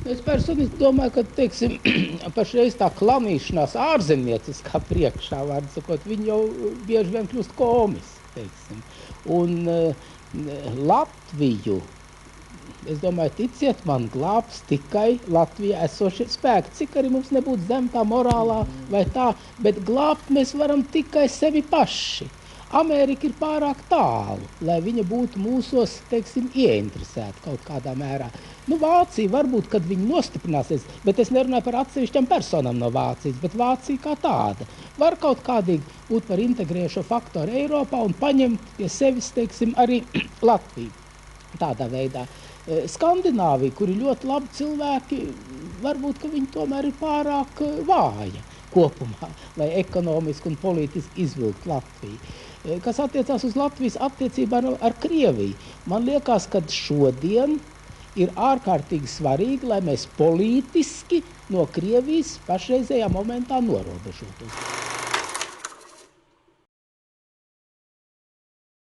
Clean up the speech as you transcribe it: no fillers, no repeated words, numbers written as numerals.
Es personiski domāju, ka, teiksim, pašreiz tā klamīšanās ārzemnieciskā priekšā, vārdu sakot, viņi jau bieži vien kļūst komiski, teiksim. Un Latviju, es domāju, ticiet man, glābs tikai Latvijā esošie spēki, cik arī mums nebūtu zem tā morālā vai tā, bet glābt mēs varam tikai sevi paši. Amerika ir pārāk tālu, lai viņa būtu mūsos, teiksim, ieinteresēta kaut kādā mērā. Nu, Vācija varbūt, kad viņi nostiprināsies, bet es nerunāju par atsevišķām personām no Vācijas, bet Vācija kā tāda var kaut kādīgi būt par integrējošo faktoru Eiropā un paņemt pie sevis, teiksim, arī Latviju tādā veidā. Skandināvija, kur ir ļoti labi cilvēki, varbūt, ka viņi tomēr ir pārāk vāja kopumā, lai ekonomiski un politiski izvilkt Latviju. Kas attiecās uz Latvijas attiecībā ar Krieviju, man liekas, ka šodien ir ārkārtīgi svarīgi, lai mēs politiski no Krievijas pašreizējā momentā norobežotos.